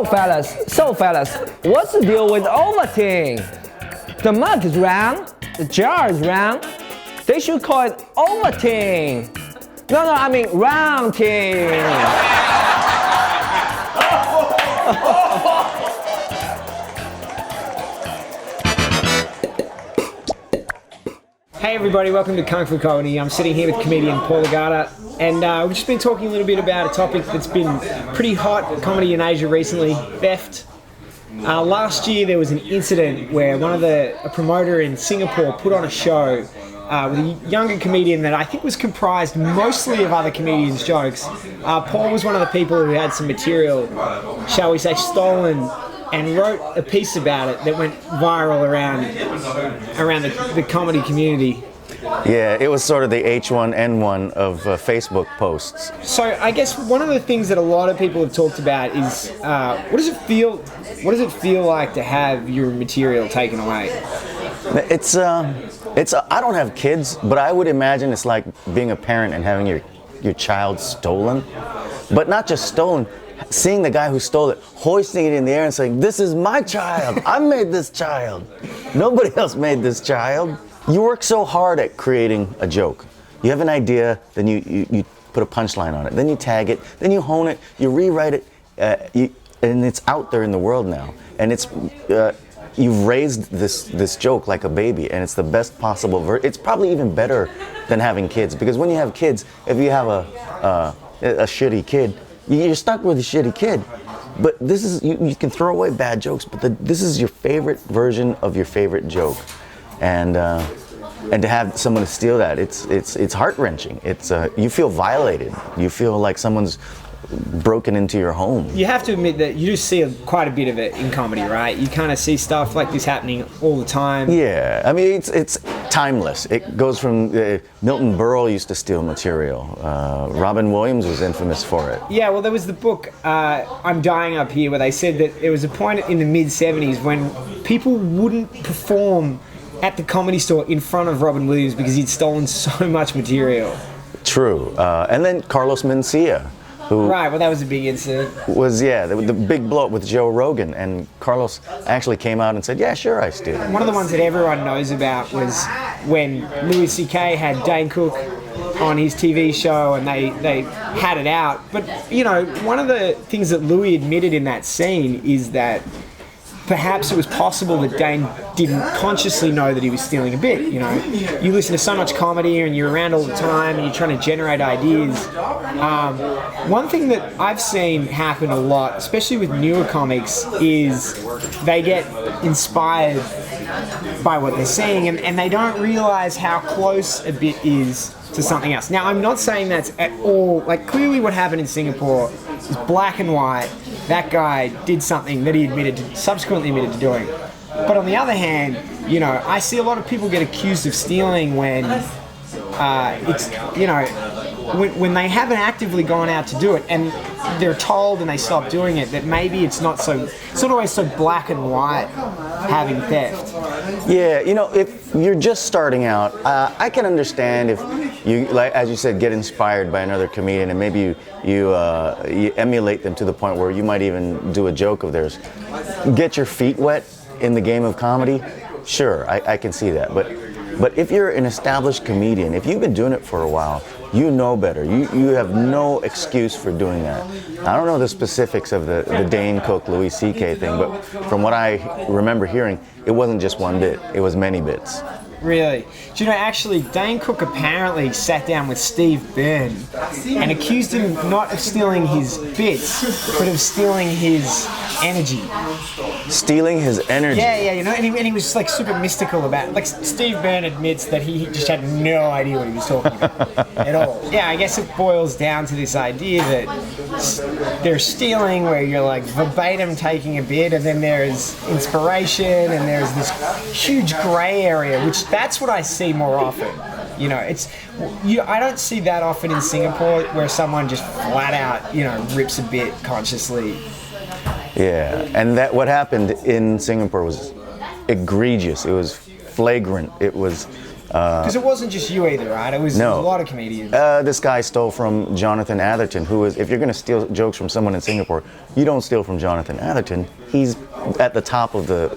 fellas, what's the deal with Ovaltine? The mug is round, the jar is round. They should call it Ovaltine. No, I mean round ting. Hey everybody, welcome to Kung Fu Comedy. I'm sitting here with comedian Paul Ogata, and we've just been talking a little bit about a topic that's been pretty hot in comedy in Asia recently, theft. Last year there was an incident where a promoter in Singapore put on a show with a younger comedian that I think was comprised mostly of other comedians' jokes. Paul was one of the people who had some material, shall we say, stolen, and wrote a piece about it that went viral around the comedy community. Yeah, it was sort of the H1N1 of Facebook posts. So I guess one of the things that a lot of people have talked about is what does it feel like to have your material taken away? I don't have kids, but I would imagine it's like being a parent and having your child stolen, but not just stolen. Seeing the guy who stole it, hoisting it in the air and saying, "This is my child. I made this child. Nobody else made this child." You work so hard at creating a joke. You have an idea, then you put a punchline on it, then you tag it, then you hone it, you rewrite it, and it's out there in the world now. And you've raised this joke like a baby, and it's the best possible it's probably even better than having kids, because when you have kids, if you have a shitty kid, you're stuck with a shitty kid. But this is, you can throw away bad jokes, but this is your favorite version of your favorite joke. And to have someone to steal that, it's heart-wrenching. You feel violated. You feel like someone's broken into your home. You have to admit that you do see quite a bit of it in comedy, right? You kind of see stuff like this happening all the time. Yeah, I mean, it's timeless. It goes from Milton Berle used to steal material. Robin Williams was infamous for it. Yeah, well, there was the book I'm Dying Up Here, where they said that there was a point in the mid-'70s when people wouldn't perform at the Comedy Store in front of Robin Williams because he'd stolen so much material. True. And then Carlos Mencia, who... Right, well, that was a big incident. Was, yeah, the big blow up with Joe Rogan, and Carlos actually came out and said, "Yeah, sure, I steal." One of the ones that everyone knows about was when Louis C.K. had Dane Cook on his TV show, and they had it out. But, you know, one of the things that Louis admitted in that scene is that perhaps it was possible that Dane didn't consciously know that he was stealing a bit. You know, you listen to so much comedy and you're around all the time and you're trying to generate ideas. One thing that I've seen happen a lot, especially with newer comics, is they get inspired by what they're seeing and they don't realize how close a bit is to something else. Now, I'm not saying that's at all, like, clearly what happened in Singapore is black and white. That guy did something that he subsequently admitted to doing. But on the other hand, you know, I see a lot of people get accused of stealing when when they haven't actively gone out to do it and they're told and they stop doing it, that maybe it's not always so black and white having theft. Yeah, you know, if you're just starting out, I can understand if you, like as you said, get inspired by another comedian and maybe you emulate them to the point where you might even do a joke of theirs. Get your feet wet in the game of comedy, sure, I can see that. But if you're an established comedian, if you've been doing it for a while, you know better. You have no excuse for doing that. I don't know the specifics of the Dane Cook, Louis C.K. thing, but from what I remember hearing, it wasn't just one bit, it was many bits. Really? Do you know, actually, Dane Cook apparently sat down with Steve Byrne and accused him not of stealing his bits, but of stealing his energy. Stealing his energy? Yeah, you know, and he was like super mystical about it. Like, Steve Byrne admits that he just had no idea what he was talking about at all. Yeah, I guess it boils down to this idea that there's stealing where you're like verbatim taking a bit, and then there's inspiration, and there's this huge grey area, which that's what I see more often. You know, I don't see that often in Singapore where someone just flat out, you know, rips a bit consciously. Yeah, and that what happened in Singapore was egregious. It was flagrant. It was Because it wasn't just you either, right? It was, No. it was a lot of comedians. This guy stole from Jonathan Atherton, who is, if you're going to steal jokes from someone in Singapore, you don't steal from Jonathan Atherton. He's at the top of the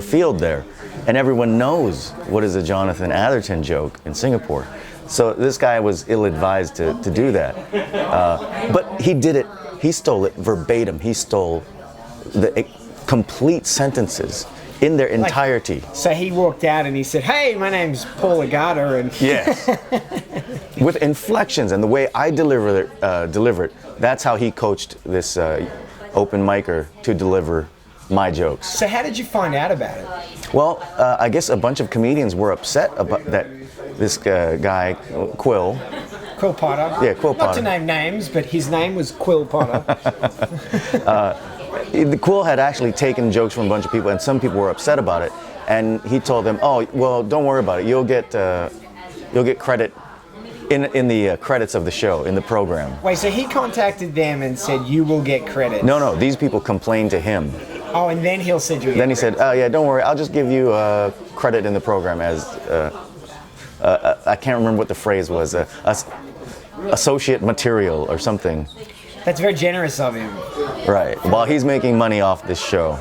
field there. And everyone knows what is a Jonathan Atherton joke in Singapore. So this guy was ill-advised to do that. But he did it, he stole it verbatim. He stole the complete sentences in their entirety. So he walked out and he said, "Hey, my name's Paul Ogata," and Yes. With inflections and the way I deliver it, that's how he coached this open micer to deliver my jokes. So how did you find out about it? Well, I guess a bunch of comedians were upset about that. This guy, Quill. Quill Potter. Yeah, Quill Not Potter. to name names, but his name was Quill Potter. The Quill had actually taken jokes from a bunch of people, and some people were upset about it. And he told them, "Oh, well, don't worry about it. You'll get credit in the credits of the show, in the program." Wait, so he contacted them and said, "You will get credit." No, these people complained to him. Oh, and then he'll send you. Then he said, "Oh yeah, don't worry. I'll just give you credit in the program as I can't remember what the phrase was, associate material or something." That's very generous of him. Right. While he's making money off this show.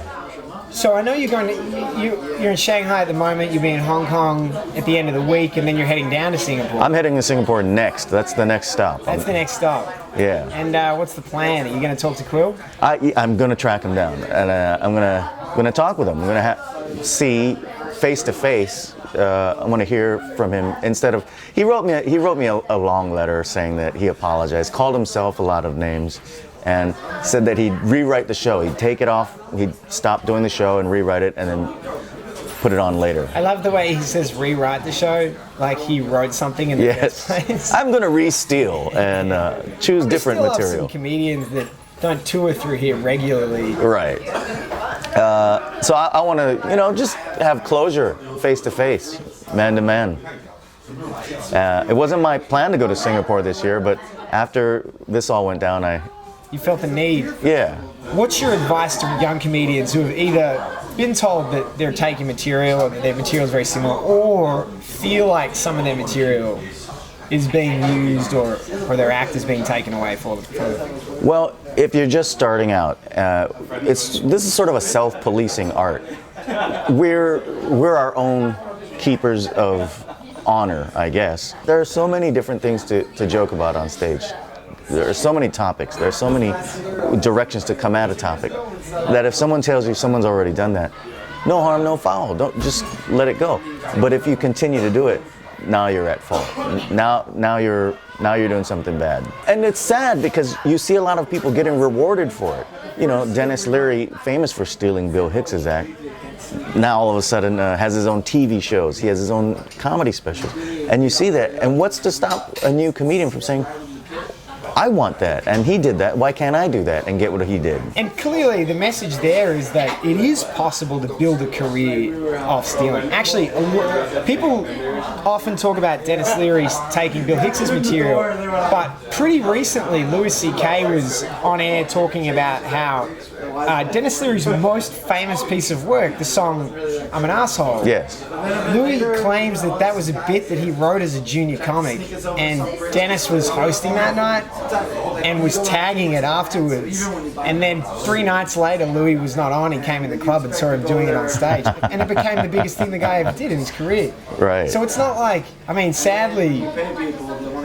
So I know you're going to, you're in Shanghai at the moment. You'll be in Hong Kong at the end of the week, and then you're heading down to Singapore. I'm heading to Singapore next. That's the next stop. That's the next stop. Yeah. And what's the plan? Are you going to talk to Quill? I'm going to track him down, and I'm going to talk with him. I'm going to see face to face. I want to hear from him instead of he wrote me a long letter saying that he apologized, called himself a lot of names, and said that he'd rewrite the show. He'd take it off, he'd stop doing the show and rewrite it, and then put it on later. I love the way he says rewrite the show, like he wrote something in the first place. I'm going to re-steal and choose different still material. Have some comedians that don't tour through here regularly. Right. So I want to, just have closure, face to face, man to man. It wasn't my plan to go to Singapore this year, but after this all went down, You felt the need. Yeah. What's your advice to young comedians who have either been told that they're taking material or that their material is very similar, or feel like some of their material is being used or their act is being taken away for them? Well, if you're just starting out, this is sort of a self-policing art. We're our own keepers of honor, I guess. There are so many different things to joke about on stage. There are so many topics, there are so many directions to come at a topic, that if someone tells you someone's already done that, no harm, no foul. Don't just let it go. But if you continue to do it, now you're at fault. Now you're doing something bad. And it's sad because you see a lot of people getting rewarded for it. Dennis Leary, famous for stealing Bill Hicks's act, now all of a sudden has his own TV shows. He has his own comedy specials. And you see that. And what's to stop a new comedian from saying, I want that, and he did that, why can't I do that and get what he did? And clearly the message there is that it is possible to build a career off stealing. Actually, people often talk about Dennis Leary taking Bill Hicks's material, but pretty recently Louis C.K. was on air talking about how Dennis Leary's most famous piece of work, the song I'm an Asshole. Yes. Louis claims that was a bit that he wrote as a junior comic, and Dennis was hosting that night and was tagging it afterwards. And then 3 nights later, Louis was not on. He came in the club and saw him doing it on stage, and it became the biggest thing the guy ever did in his career. Right. So it's not like, sadly,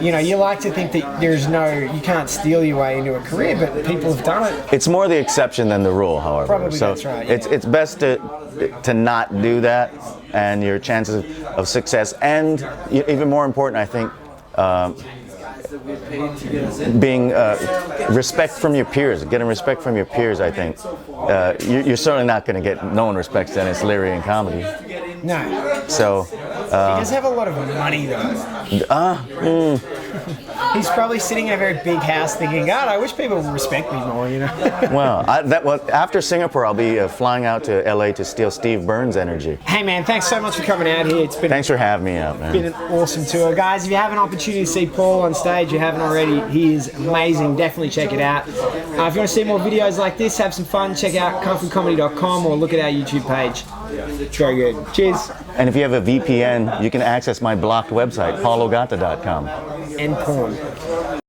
you like to think that you can't steal your way into a career, but people have done it. It's more the exception than the rule, however. Probably so that's right. Yeah. It's best to not do that, and your chances of success, and even more important, I think, being respect from your peers, getting respect from your peers. I think you're certainly not going to get. No one respects Dennis Leary in comedy. No. So he does have a lot of money, though. He's probably sitting in a very big house thinking, God, I wish people would respect me more, Well, after Singapore, I'll be flying out to LA to steal Steve Burns' energy. Hey, man, thanks so much for coming out here. Thanks for having me out, man. Been an awesome tour. Guys, if you have an opportunity to see Paul on stage, you haven't already, he is amazing. Definitely check it out. If you want to see more videos like this, have some fun, check out comfycomedy.com or look at our YouTube page. Very good. Cheers. And if you have a VPN, you can access my blocked website, paulogata.com. And porn.